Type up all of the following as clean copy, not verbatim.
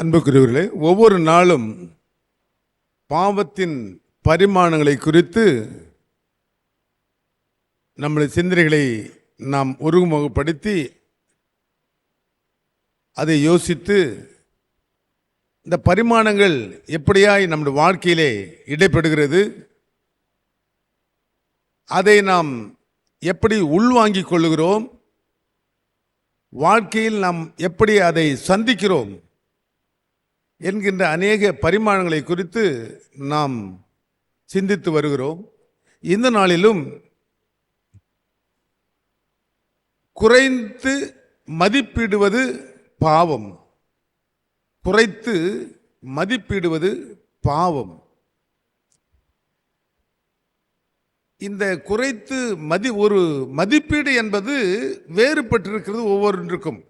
அன்புக்குரியவர்களே, ஒவ்வொரு நாளும் பாவத்தின் பரிமாணங்களை குறித்து நம்முடைய சிந்தனைகளை நாம் ஒருமுகப்படுத்தி அதை யோசித்து இந்த பரிமாணங்கள் எப்படியாய் நம்முடைய வாழ்க்கையிலே இடைப்படுகிறது, அதை நாம் எப்படி உள்வாங்கிக் கொள்ளுகிறோம், வாழ்க்கையில் நாம் எப்படி அதை சந்திக்கிறோம் என்கின்ற அநேக பரிமாணங்களை குறித்து நாம் சிந்தித்து வருகிறோம். இந்த நாளிலும் குறைத்து மதிப்பிடுவது பாவம், குறைத்து மதிப்பிடுவது பாவம். இந்த குறைத்து ஒரு மதிப்பீடு என்பது வேறுபட்டிருக்கிறது. ஒவ்வொன்றுக்கும்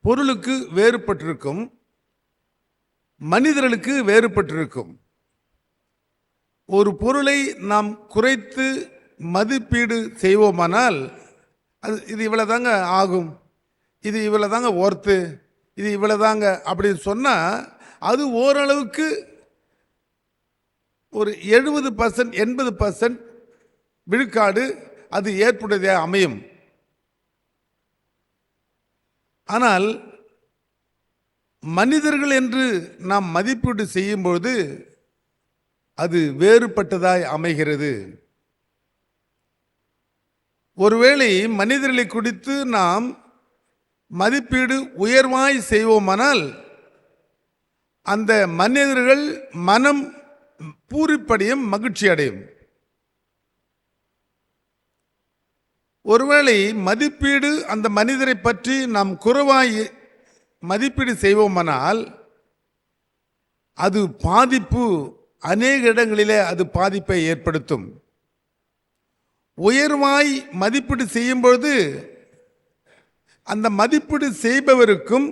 பொருளுக்கு வேறுபட்டிருக்கும், மனிதர்களுக்கு வேறுபட்டிருக்கும். ஒரு பொருளை நாம் குறைத்து மதிப்பீடு செய்வோமானால் இது இவ்வளோதாங்க ஆகும், இது இவ்வளோதாங்க ஒர்த்து, இது இவ்வளோதாங்க அப்படின்னு சொன்னால் அது ஓரளவுக்கு ஒரு 70% 80% விழுக்காடு அது ஏற்புடையதே அமையும். ஆனால் மனிதர்கள் என்று நாம் மதிப்பீடு செய்யும்பொழுது அது வேறுபட்டதாய் அமைகிறது. ஒருவேளை மனிதர்களை குறித்து நாம் மதிப்பீடு உயர்வாய் செய்வோமானால் அந்த மனிதர்கள் மனம் பூரிப்படையும், மகிழ்ச்சி அடையும். ஒருவேளை மதிப்பீடு அந்த மனிதரை பற்றி நாம் குறைவாய் மதிப்பீடு செய்வோமானால் அது பாதிப்பு, அநேக இடங்களிலே அது பாதிப்பை ஏற்படுத்தும். உயர்வாய் மதிப்பீடு செய்யும் பொழுது அந்த மதிப்பீடு செய்பவருக்கும்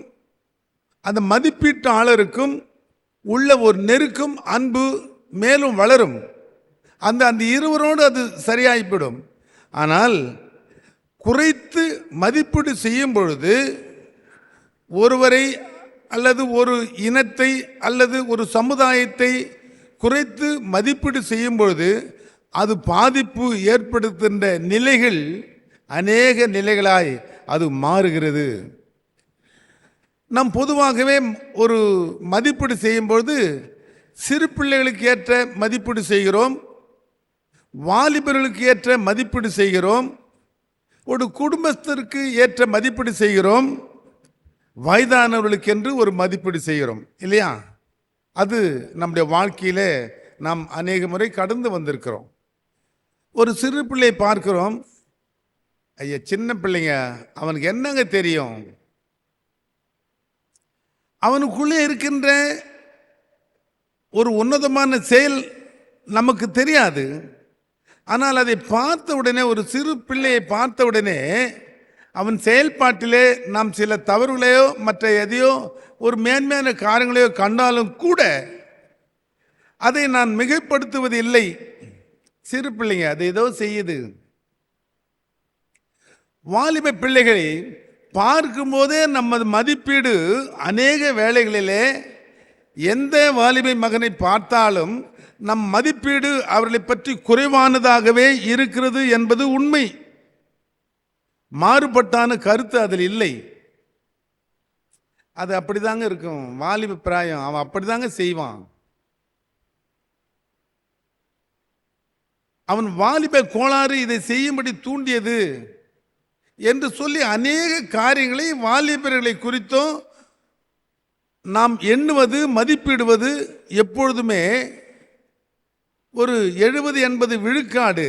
அந்த மதிப்பீட்டாளருக்கும் உள்ள ஒரு நெருக்கம், அன்பு மேலும் வளரும். அந்த இருவரோடு அது சரியாகிவிடும். ஆனால் குறைத்து மதிப்பீடு செய்யும் பொழுது ஒருவரை அல்லது ஒரு இனத்தை அல்லது ஒரு சமுதாயத்தை குறைத்து மதிப்பீடு செய்யும் பொழுது அது பாதிப்பு ஏற்படுத்துகின்ற நிலைகள் அநேக நிலைகளாய் அது மாறுகிறது. நாம் பொதுவாகவே ஒரு மதிப்பீடு செய்யும் பொழுது சிறு பிள்ளைகளுக்கு ஏற்ற மதிப்பீடு செய்கிறோம், வாலிபர்களுக்கு ஏற்ற மதிப்பீடு செய்கிறோம், ஒரு குடும்பத்திற்கு ஏற்ற மதிப்பீடு செய்கிறோம், வயதானவர்களுக்கு என்று ஒரு மதிப்பீடு செய்கிறோம் இல்லையா? அது நம்முடைய வாழ்க்கையிலே நாம் அநேக முறை கடந்து வந்திருக்கிறோம். ஒரு சிறு பிள்ளை பார்க்கிறோம், ஐயா சின்ன பிள்ளைங்க, அவனுக்கு என்னங்க தெரியும், அவனுக்குள்ளே இருக்கின்ற ஒரு உன்னதமான செயல் நமக்கு தெரியாது. ஆனால் அதை பார்த்த உடனே, ஒரு சிறு பிள்ளையை பார்த்த உடனே அவன் செயல்பாட்டிலே நாம் சில தவறுகளையோ மற்ற எதையோ ஒரு மேன்மையான காரியங்களையோ கண்டாலும் கூட அதை நான் மிகைப்படுத்துவது இல்லை. சிறு பிள்ளைங்க அது ஏதோ செய்யுது. வாலிப பிள்ளைகளை பார்க்கும்போதே நம்ம மதிப்பீடு அநேக வேளைகளிலே எந்த வாலிப மகனை பார்த்தாலும் நம் மதிப்பீடு அவர்களை பற்றி குறைவானதாகவே இருக்கிறது என்பது உண்மை. மாறுபட்டான கருத்து அதில் இல்லை. அது அப்படிதாங்க இருக்கும். வாலிப பிராயம், அவன் அப்படிதாங்க செய்வான். அவன் வாலிப கோளாறு இதை செய்யும்படி தூண்டியது என்று சொல்லி அநேக காரியங்களை வாலிபர்களை குறித்தும் நாம் எண்ணுவது, மதிப்பிடுவது எப்பொழுதுமே ஒரு 70-80 விழுக்காடு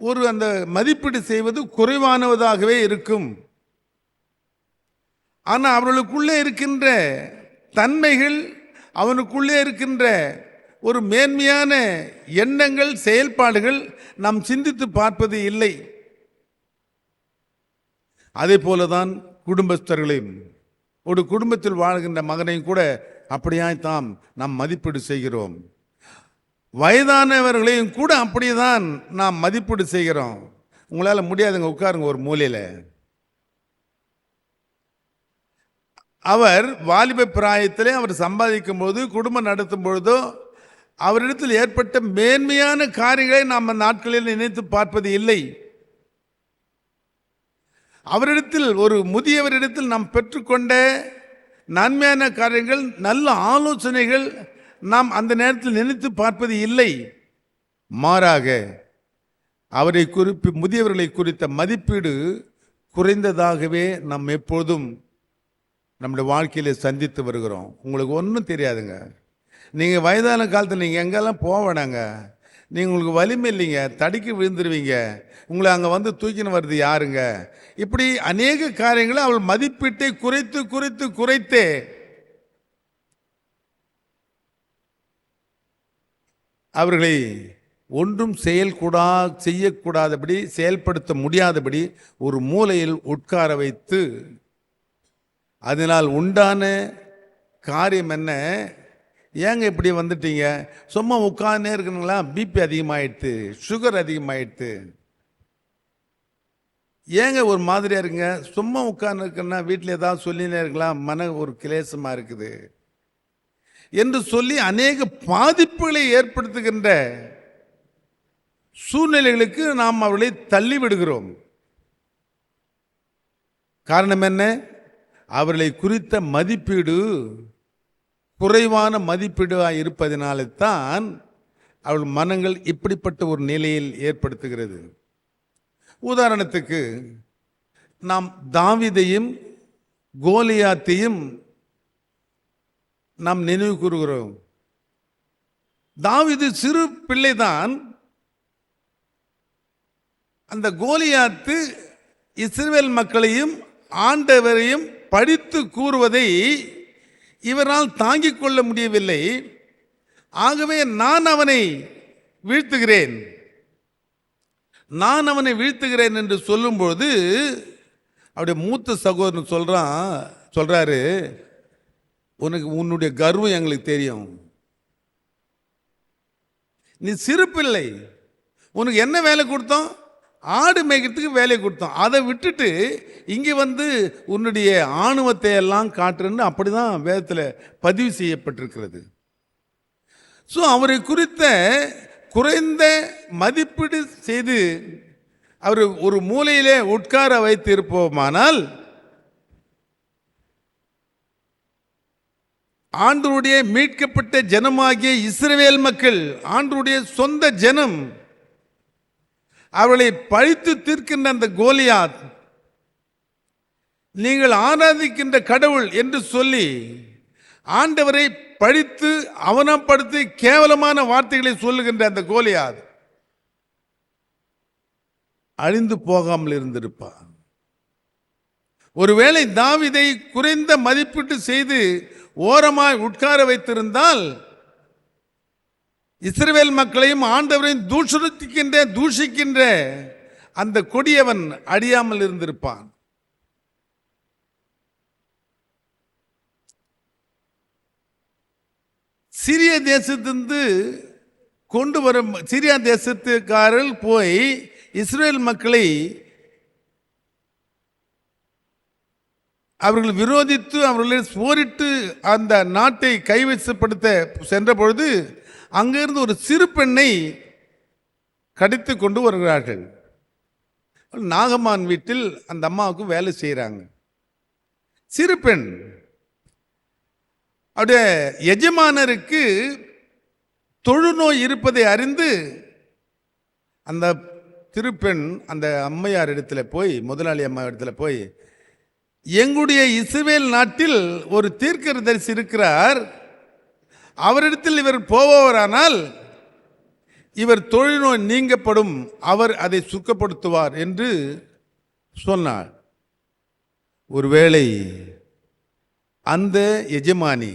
ஒரு அந்த மதிப்பீடு செய்வது குறைவானதாகவே இருக்கும். ஆனால் அவர்களுக்குள்ளே இருக்கின்ற தன்மைகள், அவனுக்குள்ளே இருக்கின்ற ஒரு மேன்மையான எண்ணங்கள், செயல்பாடுகள் நாம் சிந்தித்து பார்ப்பது இல்லை. அதே போலதான் குடும்பஸ்தர்களையும், ஒரு குடும்பத்தில் வாழ்கின்ற மகனையும் கூட அப்படியாய்த்தான் நாம் மதிப்பீடு செய்கிறோம். வயதானவர்களையும் கூட அப்படிதான் நாம் மதிப்பீடு செய்கிறோம். உங்களால் முடியாதுங்க, உட்காருங்க ஒரு மூலையில். அவர் வாலிப பிராயத்திலே அவர் சம்பாதிக்கும் போது, குடும்பம் நடத்தும் பொழுதோ அவரிடத்தில் ஏற்பட்ட மேன்மையான காரியங்களை நாம் நாட்களில் நினைத்து பார்ப்பது இல்லை. அவரிடத்தில், ஒரு முதியவரிடத்தில் நாம் பெற்றுக்கொண்ட நன்மையான காரியங்கள், நல்ல ஆலோசனைகள் நாம் அந்த நேரத்தில் நினைத்து பார்ப்பது இல்லை. மாறாக அவரை முதியவர்களை குறித்த மதிப்பீடு குறைந்ததாகவே நாம் எப்பொழுதும் நம்முடைய வாழ்க்கையில் சந்தித்து வருகிறோம். உங்களுக்கு ஒன்றும் தெரியாதுங்க. நீங்கள் வயதான காலத்தில் நீங்கள் எங்கெல்லாம் போக வேணாங்க. நீங்கள் உங்களுக்கு வலிமை இல்லைங்க, தடுக்கி விழுந்துருவீங்க, உங்களை அங்கே வந்து தூக்கின்னு வருது யாருங்க. இப்படி அநேக காரியங்களை அவள் மதிப்பீட்டை குறைத்து குறைத்து குறைத்தே அவர்களை ஒன்றும் செய்யக்கூடாதபடி, செயல்படுத்த முடியாதபடி ஒரு மூலையில் உட்கார வைத்து, அதனால் உண்டான காரியம் என்ன? ஏங்க இப்படி வந்துட்டீங்க? சும்மா உட்கார்ந்தே இருக்கணுங்களா? BP அதிகமாயிடுத்து, sugar அதிகமாயிடுத்து. ஏங்க ஒரு மாதிரியா இருக்குங்க? சும்மா உட்கார்ந்து இருக்குன்னா வீட்டில் ஏதாவது சொல்லினே இருக்கலாம், மன ஒரு கிளேசமா இருக்குது என்று சொல்லி அநேக பாதிப்புகளை ஏற்படுத்துகின்ற சூழ்நிலைகளுக்கு நாம் அவர்களை தள்ளி விடுகிறோம். காரணம் என்ன? அவர்களை குறித்த மதிப்பீடு குறைவான மதிப்பீடாக இருப்பதனால தான் அவள் மனங்கள் இப்படிப்பட்ட ஒரு நிலையில் ஏற்படுத்துகிறது. உதாரணத்துக்கு நாம் தாவீதையும் கோலியாத்தையும் நாம் நினைவு கூறுகிறோம். தாவீது சிறு பிள்ளைதான். அந்த கோலியாத்து இஸ்ரவேல் மக்களையும் ஆண்டவரையும் படித்து கூறுவதை இவரால் தாங்கிக் கொள்ள முடியவில்லை. ஆகவே நான் அவனை வீழ்த்துகிறேன் என்று சொல்லும்போது அவருடைய மூத்த சகோதரன் சொல்றாரு, உனக்கு உன்னுடைய கர்வம் எங்களுக்கு தெரியும், நீ சிறு பிள்ளை, உனக்கு என்ன வேலை கொடுத்தோம்? ஆடு மேய்க்கிறதுக்கு வேலை கொடுத்தோம். அதை விட்டுட்டு இங்கே வந்து உன்னுடைய ஆணவத்தை எல்லாம் காட்டுறன்னு அப்படிதான் வேதத்தில் பதிவு செய்யப்பட்டிருக்கிறது. ஸோ அவரை குறித்த குறைந்த மதிப்பீடு செய்து அவர் ஒரு மூலையிலே உட்கார வைத்து இருப்போமானால் ஆண்டவருடைய மீட்கப்பட்ட ஜனமாகிய இஸ்ரவேல் மக்கள், ஆண்டவருடைய சொந்த ஜனம், அவளை பழித்து தீர்க்கின்ற அந்த கோலியாத் நீங்கள் ஆராதிக்கின்ற கடவுள் என்று சொல்லி ஆண்டவரை பழித்து அவமானப்படுத்தி கேவலமான வார்த்தைகளை சொல்லுகின்ற அந்த கோலியாத் அழிந்து போகாமல் இருந்திருப்பார். ஒருவேளை தாவீதை குறைந்த மதிப்பீட்டு செய்து ஓரமாய் உட்கார வைத்திருந்தால் இஸ்ரவேல் மக்களையும் ஆண்டவரையும் தூஷிக்கின்ற அந்த கொடியவன் அழியாமல் இருந்திருப்பான். சிரியா தேசத்திலிருந்து கொண்டு வரும் சிரியா தேசத்துக்காரர்கள் போய் இஸ்ரவேல் மக்களை அவர்கள் விரோதித்து அவர்களை போரிட்டு அந்த நாட்டை கைவசப்படுத்த சென்ற பொழுது அங்கிருந்து ஒரு சிறு பெண்ணை கடித்து கொண்டு வருகிறார்கள். நாகமான் வீட்டில் அந்த அம்மாவுக்கு வேலை செய்கிறாங்க. சிறு பெண். அவருடைய எஜமானருக்கு தொழுநோய் இருப்பதை அறிந்து அந்த திருப்பெண் அந்த அம்மையார் இடத்துல போய், முதலாளி அம்மா இடத்துல போய், எங்களுடைய இஸ்ரவேல் நாட்டில் ஒரு தீர்க்கதரிசி இருக்கிறார், அவரிடத்தில் இவர் போவாரானால் இவர் தொழுநோய் நீங்கப்படும், அவர் அதை சுக்கப்படுத்துவார் என்று சொன்னார். ஒருவேளை அந்த எஜமானி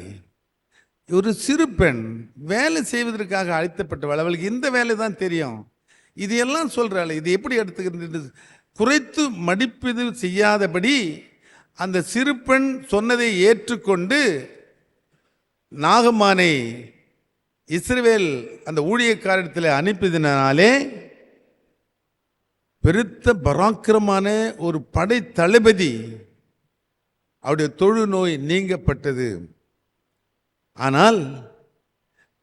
ஒரு சிறு பெண் வேலை செய்வதற்காக அழைத்தப்பட்டவள், அவளுக்கு இந்த வேலை தான் தெரியும், இது எல்லாம் சொல்றாள், இது எப்படி எடுத்துக்கிறது, குறைத்து மதிப்பீடு செய்யாதபடி அந்த சிறு பெண் சொன்னதை ஏற்றுக்கொண்டு நாகமானை இஸ்ரவேல் அந்த ஊழியக்காரத்தில் அனுப்பியதினாலே பெருத்த பராக்கிரமான ஒரு படை தளபதி அவருடைய தொழுநோய் நீங்கப்பட்டது. ஆனால்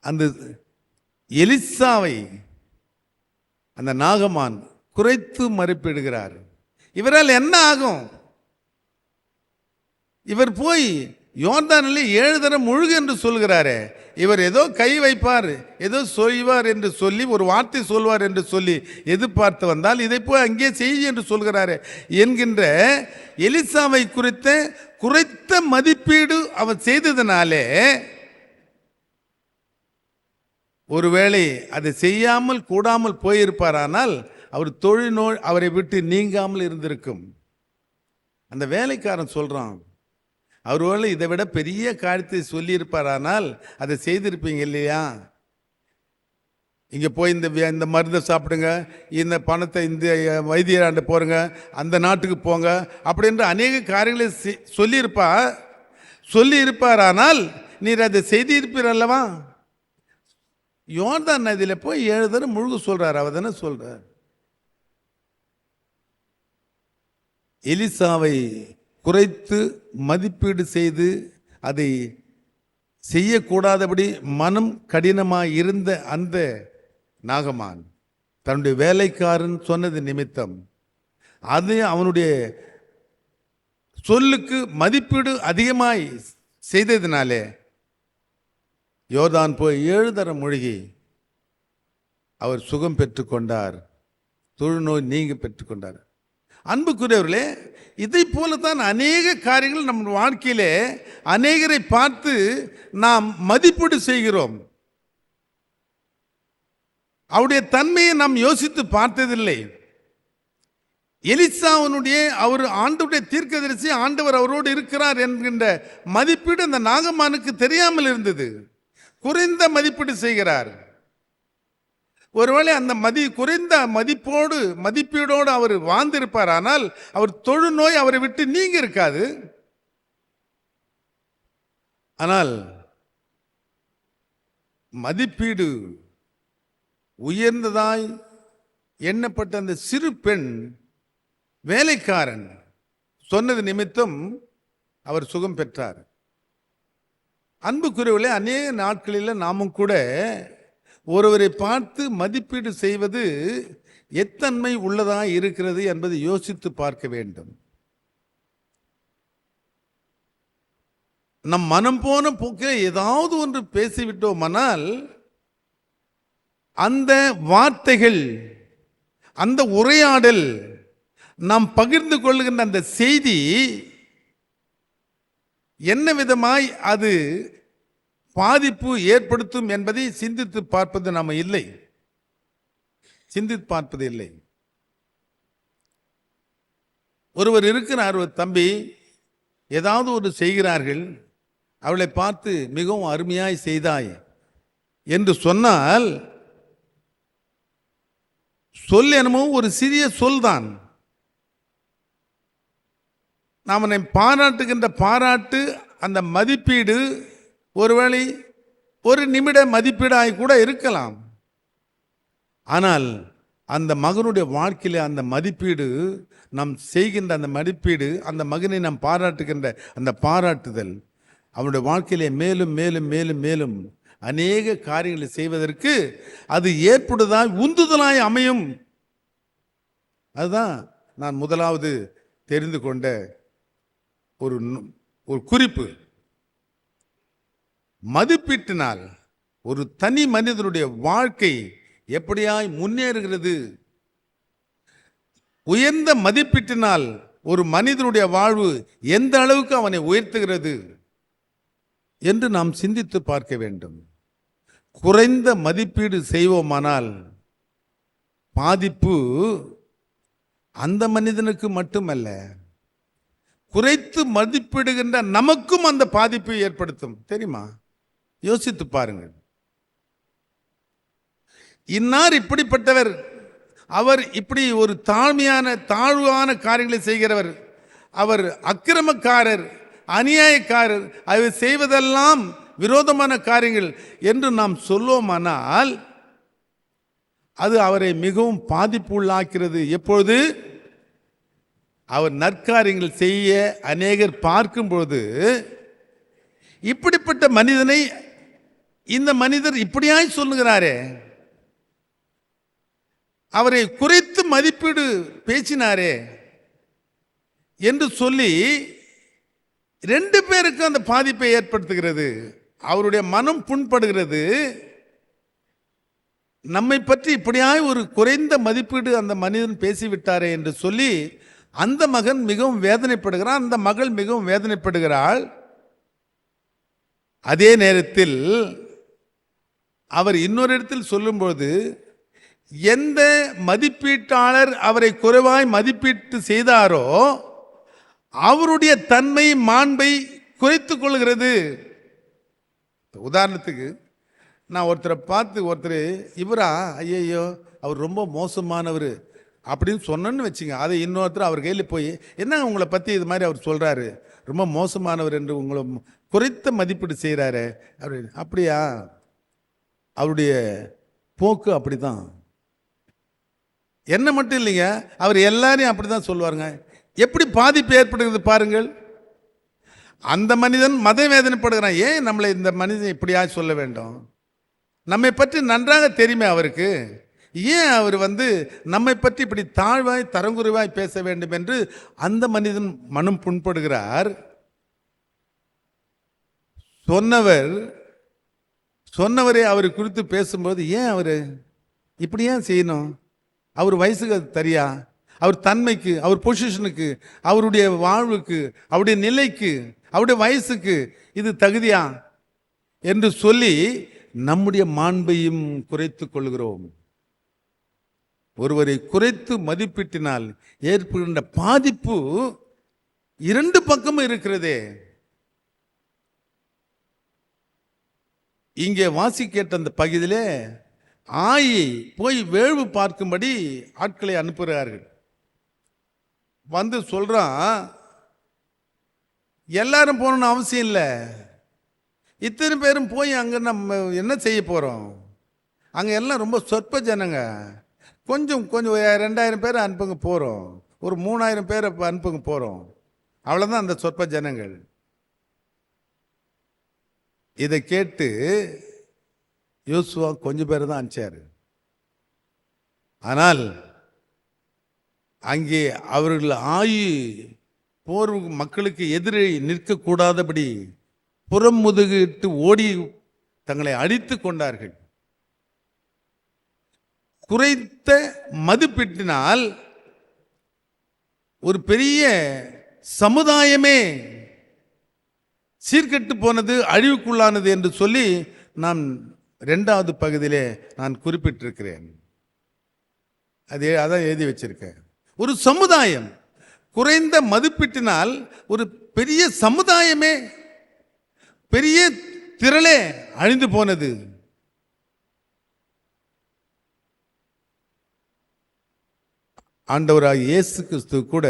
அந்த எலிசாவை அந்த நாகமான் குறைத்து மதிப்பிடுகிறார். இவரால் என்ன ஆகும்? இவர் போய் யோர்தானிலே 7 தரம் முழுகு என்று சொல்கிறாரே, இவர் ஏதோ கை வைப்பார், ஏதோ செய்வார் என்று சொல்லி, ஒரு வார்த்தை சொல்வார் என்று சொல்லி எதிர்பார்த்து வந்தால், இதை போய் அங்கே செய் என்று சொல்கிறாரே என்கின்ற எலிசாவை குறித்த குறைத்த மதிப்பீடு அவர் செய்ததினாலே, ஒருவேளை அதை செய்யாமல் கூடாமல் போயிருப்பாரானால் அவர் தொழுநோய் அவரை விட்டு நீங்காமல் இருந்திருக்கும். அந்த வேலைக்காரன் சொல்றான், அவர்வேளை இதை விட பெரிய காரியத்தை சொல்லியிருப்பாரானால் அதை செய்திருப்பீங்க இல்லையா? இங்கே போய் இந்த மருந்தை சாப்பிடுங்க, இந்த பணத்தை இந்த வைத்தியராண்ட போருங்க, அந்த நாட்டுக்கு போங்க அப்படின்ற அநேக காரியங்களை சொல்லியிருப்பாரானால் நீர் அதை செய்திருப்பீர் அல்லவா? யோர்தான் நதியில் போய் 7 தரம் முழுக சொல்றார். அவர் தானே சொல்றார். எலிசாவை குறைத்து மதிப்பீடு செய்து அதை செய்யக்கூடாதபடி மனம் கடினமாய் இருந்த அந்த நாகமான் தன்னுடைய வேலைக்காரன் சொன்னது நிமித்தம், அது அவனுடைய சொல்லுக்கு மதிப்பீடு அதிகமாய் செய்ததினாலே யோர்தான் போய் 7 தரம் மூழ்கி அவர் சுகம் பெற்றுக்கொண்டார், தொழுநோய் நீங்க பெற்றுக்கொண்டார். அன்புக்குரியவர்களே, இதை போலத்தான் அநேக காரியங்கள் நம் வாழ்க்கையிலே அநேகரை பார்த்து நாம் மதிப்பீடு செய்கிறோம். அவருடைய தன்மையை நாம் யோசித்து பார்த்ததில்லை. எலிசாவினுடைய அவர் ஆண்டவருடைய தீர்க்கதரிசி, ஆண்டவர் அவரோடு இருக்கிறார் என்கின்ற மதிப்பீடு அந்த நாகமானுக்கு தெரியாமல் இருந்தது. குறைந்த மதிப்பீடு செய்கிறார். ஒருவேளை அந்த குறைந்த மதிப்பீடோடு அவர் வாழ்ந்திருப்பார், ஆனால் அவர் தொழுநோய் அவரை விட்டு நீங்க இருக்காது. ஆனால் மதிப்பீடு உயர்ந்ததாய் எண்ணப்பட்ட அந்த சிறு பெண் வேலைக்காரன் சொன்னது நிமித்தம் அவர் சுகம் பெற்றார். அன்புக்குரியவர்களே, அநேக நாட்களில் நாமும் கூட ஒருவரை பார்த்து மதிப்பீடு செய்வது எத்தன்மை உள்ளதாக இருக்கிறது என்பதை யோசித்து பார்க்க வேண்டும். நம் மனம் போன போக்கில் ஏதாவது ஒன்று பேசிவிட்டோமானால் அந்த வார்த்தைகள், அந்த உரையாடல், நாம் பகிர்ந்து கொள்ளுகின்ற அந்த செய்தி என்ன விதமாய் அது பாதிப்பு ஏற்படுத்தும் என்பதை சிந்தித்து பார்ப்பது நாம் இல்லை, சிந்தித்து பார்ப்பது இல்லை. ஒருவர் இருக்கிறார், ஒரு தம்பி ஏதாவது ஒரு செய்கிறார்கள், அவளை பார்த்து மிகவும் அருமையாய் செய்தாய் என்று சொன்னால் சொல் என்னமோ ஒரு சிறிய சொல்தான். நாம் அவனை பாராட்டுகின்ற பாராட்டு, அந்த மதிப்பீடு ஒருவேளை ஒரு நிமிட மதிப்பீடாய் கூட இருக்கலாம். ஆனால் அந்த மகனுடைய வாழ்க்கையில அந்த மதிப்பீடு, நாம் செய்கின்ற அந்த மதிப்பீடு, அந்த மகனை நாம் பாராட்டுகின்ற அந்த பாராட்டுதல் அவனுடைய வாழ்க்கையிலே மேலும் மேலும் மேலும் மேலும் அநேக காரியங்களை செய்வதற்கு அது ஏற்படுவதாய் உந்துதலாய் அமையும். அதுதான் நான் முதலாவது தெரிந்து கொண்ட ஒரு குறிப்பு. மதிப்பீட்டினால் ஒரு தனி மனிதனுடைய வாழ்க்கை எப்படியாய் முன்னேறுகிறது, உயர்ந்த மதிப்பீட்டினால் ஒரு மனிதனுடைய வாழ்வு எந்த அளவுக்கு அவனை உயர்த்துகிறது என்று நாம் சிந்தித்து பார்க்க வேண்டும். குறைந்த மதிப்பீடு செய்வோமானால் பாதிப்பு அந்த மனிதனுக்கு மட்டுமல்ல, குறைத்து மதிப்பிடுகின்ற நமக்கும் அந்த பாதிப்பை ஏற்படுத்தும். தெரியுமா? யோசித்து பாருங்கள். இன்னார் இப்படிப்பட்டவர், அவர் இப்படி ஒரு தாழ்வான காரியங்களை செய்கிறவர், அவர் அக்கிரமக்காரர், அநியாயக்காரர், அவர் செய்வதெல்லாம் விரோதமான காரியங்கள் என்று நாம் சொல்லுவோமானால் அது அவரை மிகவும் பாதிப்பு உள்ளாக்கிறது. எப்பொழுது அவர் நற்காரியங்கள் செய்ய அநேகர் பார்க்கும்பொழுது, இப்படிப்பட்ட மனிதனை இந்த மனிதர் இப்படியாய் சொல்லுகிறாரே, அவரை குறைத்து மதிப்பீடு பேசினாரே என்று சொல்லி 2 பேருக்கு அந்த பாதிப்பை ஏற்படுத்துகிறது. அவருடைய மனம் புண்படுகிறது. நம்மை பற்றி இப்படியாய் ஒரு குறைந்த மதிப்பீடு அந்த மனிதன் பேசிவிட்டாரே என்று சொல்லி அந்த மகன் மிகவும் வேதனைப்படுகிறான், அந்த மகள் மிகவும் வேதனைப்படுகிறாள். அதே நேரத்தில் அவர் இன்னொரு இடத்தில் சொல்லும்போது, எந்த மதிப்பீட்டாளர் அவரை குறைவாய் மதிப்பீட்டு செய்தாரோ அவருடைய தன்மை மாண்பை குறைத்துக் கொள்கிறது. உதாரணத்துக்கு நான் ஒருத்தரை பார்த்து, ஒருத்தர் இவரா, ஐயோ அவர் ரொம்ப மோசமானவர் அப்படின்னு சொன்னேன்னு வச்சுங்க, அதை இன்னொருத்தர் அவர் கையில் போய், என்ன உங்களை பற்றி இது மாதிரி அவர் சொல்கிறாரு, ரொம்ப மோசமானவர் என்று உங்களை குறைத்த மதிப்பீடு செய்கிறாரு அப்படி. அப்படியா? அவருடைய போக்கு அப்படி தான். என்ன மட்டும் இல்லைங்க, அவர் எல்லாரையும் அப்படி தான் சொல்லுவாருங்க. எப்படி பாதிப்பு ஏற்படுகிறது பாருங்கள். அந்த மனிதன் மத வேதனைப்படுகிறான். ஏன் நம்மளை இந்த மனிதன் இப்படியா சொல்ல வேண்டும்? நம்மை பற்றி நன்றாக தெரியுமே அவருக்கு. ஏன் அவர் நம்மை பற்றி இப்படி தாழ்வாய் தரங்குறைவாய் பேச வேண்டும் என்று அந்த மனிதன் மனம் புண்படுகிறார். சொன்னவரே அவரை குறித்து பேசும்போது, ஏன் அவர் இப்படி ஏன் செய்யணும்? அவர் வயசுக்கு அது தெரியா? அவர் தன்மைக்கு, அவர் பொசிஷனுக்கு, அவருடைய வாழ்வுக்கு, அவருடைய நிலைக்கு, அவருடைய வயசுக்கு இது தகுதியா என்று சொல்லி நம்முடைய மாண்பையும் குறைத்து கொள்கிறோம். ஒருவரை குறைத்து மதிப்பீட்டினால் ஏற்படுகின்ற பாதிப்பு 2 பக்கமும் இருக்கிறதே. இங்கே வாசி கேட்ட அந்த பகுதியிலே ஆயை போய் வேள்வு பார்க்கும்படி ஆட்களை அனுப்புகிறார்கள். சொல்றான், எல்லாரும் போகணும்னு அவசியம் இல்லை, இத்தனை பேரும் போய் அங்கே நம்ம என்ன செய்ய போகிறோம்? அங்கே எல்லாம் ரொம்ப சொற்ப ஜனங்க, கொஞ்சம் 2000 பேரை அனுப்புங்க போகிறோம், ஒரு 3000 பேரை அனுப்புங்க போகிறோம், அவ்வளோதான் அந்த சொற்ப ஜனங்கள். இதை கேட்டு யோசுவா கொஞ்சம் பேர் தான் அனுப்பிச்சாரு. ஆனால் அங்கே அவர்கள் போர் மக்களுக்கு எதிரே நிற்கக்கூடாதபடி புறம் முதுகிட்டு ஓடி தங்களை அழித்து கொண்டார்கள். குறைத்த மதிப்பீட்டினால் ஒரு பெரிய சமுதாயமே சீர்கெட்டு போனது, அழிவுக்குள்ளானது என்று சொல்லி நான் 2வது பகுதியிலே நான் குறிப்பிட்டிருக்கிறேன். அதான் எழுதி வச்சிருக்கேன். ஒரு சமுதாயம் குறைந்த மதிப்பீட்டினால் ஒரு பெரிய சமுதாயமே, பெரிய திரளே அழிந்து போனது. ஆண்டவராகிய இயேசு கிறிஸ்து கூட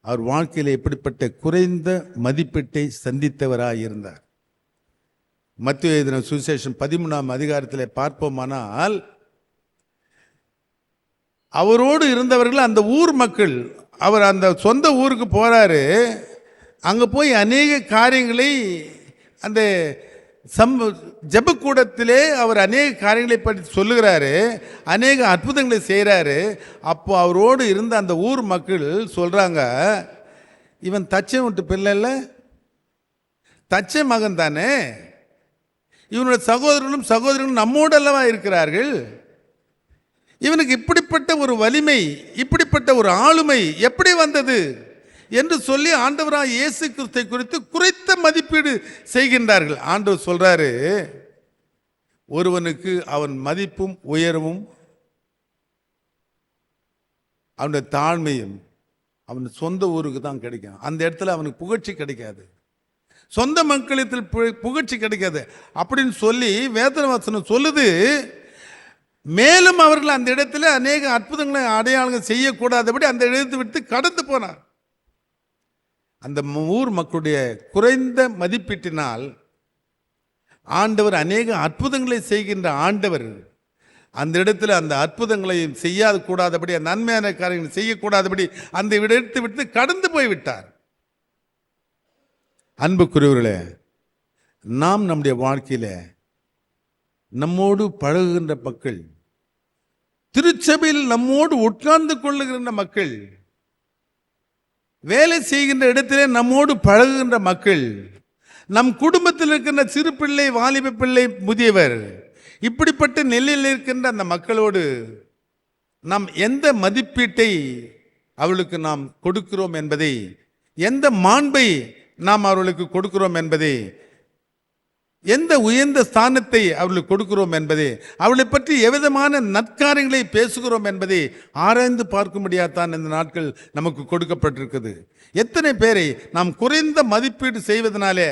அவர் வாழ்க்கையில் எப்படிப்பட்ட குறைந்த மதிப்பீட்டை சந்தித்தவராக இருந்தார். மத்தேயு எழுதின சுவிசேஷம் 13ஆம் அதிகாரத்தில் பார்ப்போமானால், அவரோடு இருந்தவர்கள் அந்த ஊர் மக்கள், அவர் அந்த சொந்த ஊருக்கு போறாரு, அங்கே போய் அநேக காரியங்களை அந்த ஜெபக்கூடத்திலே அவர் அநேக காரியங்களை பற்றி சொல்லுகிறாரு, அநேக அற்புதங்களை செய்கிறாரு. அப்போ அவரோடு இருந்த அந்த ஊர் மக்கள் சொல்றாங்க, இவன் தச்சை விட்டு பிள்ளை இல்லை, தச்சை மகன் தானே, இவனுடைய சகோதரர்களும் சகோதரிகளும் நம்மோடு அல்லவா இருக்கிறார்கள், இவனுக்கு இப்படிப்பட்ட ஒரு வலிமை, இப்படிப்பட்ட ஒரு ஆளுமை எப்படி வந்தது என்று சொல்லி ஆண்டவராக இயேசு கிறிஸ்தை குறித்து குறைத்த மதிப்பீடு செய்கின்றார்கள். ஆண்டவர் சொல்றாரு, ஒருவனுக்கு அவன் மதிப்பும் உயர்வும் அவனுடைய தாழ்மையும் அவன் சொந்த ஊருக்கு தான் கிடைக்கும். அந்த இடத்துல அவனுக்கு புகழ்ச்சி கிடைக்காது, சொந்த மக்களிடத்தில் புகழ்ச்சி கிடைக்காது அப்படின்னு சொல்லி வேத வசனம் சொல்லுது. மேலும் அவர்கள் அந்த இடத்துல அநேக அற்புதங்களை அடையாளங்கள் செய்யக்கூடாதபடி அந்த இடத்தை விட்டு கடந்து போனார். அந்த ஊர் மக்களுடைய குறைந்த மதிப்பீட்டினால் ஆண்டவர் அநேக அற்புதங்களை செய்கின்ற ஆண்டவர் அந்த இடத்துல அந்த அற்புதங்களை செய்யாது கூடாதபடி, நன்மையான காரியங்களை செய்யக்கூடாதபடி அந்த இடத்தை விட்டு கடந்து போய்விட்டார். அன்புக்குரியவர்களே, நாம் நம்முடைய வாழ்க்கையில நம்மோடு பழகுகின்ற மக்கள், திருச்சபையில் நம்மோடு உட்கார்ந்து கொள்ளுகின்ற மக்கள், வேலை செய்கின்ற இடத்திலே நம்மோடு பழகுகின்ற மக்கள், நம் குடும்பத்தில் இருக்கின்ற சிறு பிள்ளை, வாலிப பிள்ளை, முதியவர், இப்படிப்பட்ட நிலையில் இருக்கின்ற அந்த மக்களோடு நாம் எந்த மதிப்பீட்டை அவர்களுக்கு நாம் கொடுக்கிறோம் என்பதை, எந்த மாண்பை நாம் அவர்களுக்கு கொடுக்கிறோம் என்பதை, எந்த உயர்ந்த ஸ்தானத்தை அவர்களுக்கு கொடுக்கிறோம் என்பதை, அவளை பற்றி எவ்விதமான நற்காரியங்களை பேசுகிறோம் என்பதை ஆராய்ந்து பார்க்கும்படியாத்தான் இந்த நாட்கள் நமக்கு கொடுக்கப்பட்டிருக்குது. எத்தனை பேரை நாம் குறைந்த மதிப்பீடு செய்வதனாலே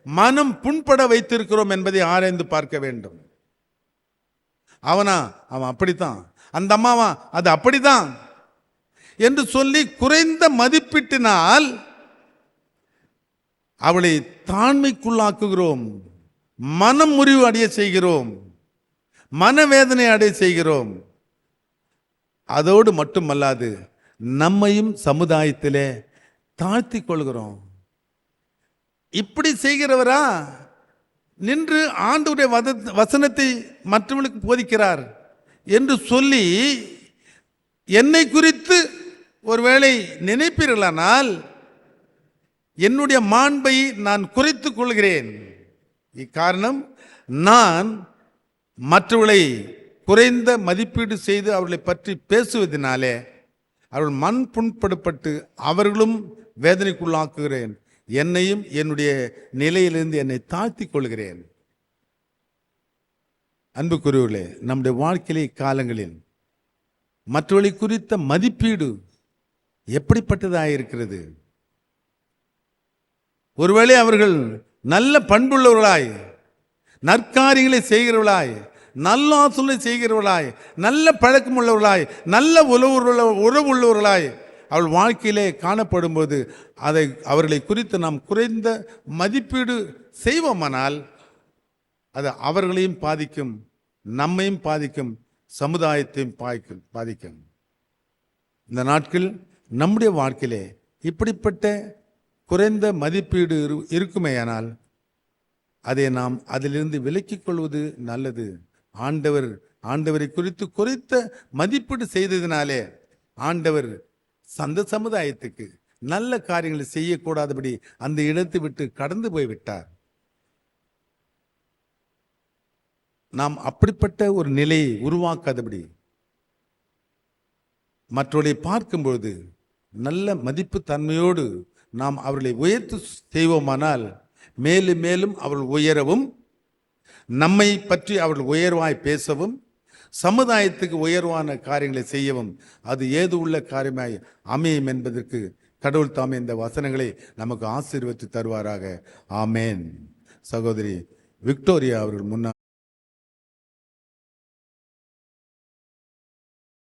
மனம் புண்பட வைத்திருக்கிறோம் என்பதை ஆராய்ந்து பார்க்க வேண்டும். அவன் அப்படித்தான், அந்த அம்மாவா அது அப்படித்தான் என்று சொல்லி குறைந்த மதிப்பீட்டினால் அவளை தாழ்மைக்குள்ளாக்குகிறோம், மனம் முறிவு அடைய செய்கிறோம், மனவேதனை அடைய செய்கிறோம். அதோடு மட்டுமல்லாது நம்மையும் சமுதாயத்திலே தாழ்த்தி கொள்கிறோம். இப்படி செய்கிறவரா நின்று ஆண்டவருடைய வசனத்தை மற்றவர்களுக்கு போதிக்கிறார் என்று சொல்லி என்னை குறித்து ஒருவேளை நினைப்பீர்களானால் என்னுடைய மாண்பை நான் குறைத்துக் கொள்கிறேன். இக்காரணம், நான் மற்றவர்களை குறைந்த மதிப்பீடு செய்து அவர்களை பற்றி பேசுவதனாலே அவர்கள் மண் புண்படுப்பட்டு அவர்களும் வேதனைக்குள்ளாக்குகிறேன். என்னையும் என்னுடைய நிலையிலிருந்து என்னை தாழ்த்தி கொள்கிறேன். அன்புக்குரியவர்களே, நம்முடைய வாழ்க்கையிலே காலங்களில் மற்றவர்களை குறித்த மதிப்பீடு எப்படிப்பட்டதாக இருக்கிறது? ஒருவேளை அவர்கள் நல்ல பண்புள்ளவர்களாய், நற்காரியங்களை செய்கிறவர்களாய், நல்ல ஆலோசனை செய்கிறவர்களாய், நல்ல பழக்கம் உள்ளவர்களாய், நல்ல உறவு உள்ளவர்களாய் அவள் வாழ்க்கையிலே காணப்படும்போது அதை அவர்களை குறித்து நாம் குறைந்த மதிப்பீடு செய்வோமானால் அது அவர்களையும் பாதிக்கும், நம்மையும் பாதிக்கும், சமுதாயத்தையும் பாதிக்கும். இந்த நாட்கள் நம்முடைய வாழ்க்கையிலே இப்படிப்பட்ட குறைந்த மதிப்பீடு இருக்குமேயானால் அதை நாம் அதிலிருந்து விலக்கிக் கொள்வது நல்லது. ஆண்டவரை குறித்து குறைத்த மதிப்பீடு செய்ததினாலே ஆண்டவர் அந்த சமுதாயத்துக்கு நல்ல காரியங்களை செய்யக்கூடாதபடி அந்த இடத்தை விட்டு கடந்து போய்விட்டார். நாம் அப்படிப்பட்ட ஒரு நிலையை உருவாக்காதபடி மற்றவர்களை பார்க்கும்பொழுது நல்ல மதிப்பு தன்மையோடு நாம் அவர்களை உயர்த்து செய்வோமானால் மேலும் மேலும் அவர்கள் உயரவும், நம்மை பற்றி அவர்கள் உயர்வாய் பேசவும், சமுதாயத்துக்கு உயர்வான காரியங்களை செய்யவும் அது ஏது உள்ள காரியமாய் அமையும் என்பதற்கு கடவுள் தாமே இந்த வசனங்களை நமக்கு ஆசீர்வதித்து தருவாராக. ஆமேன். சகோதரி விக்டோரியா அவர்கள் முன்னாள்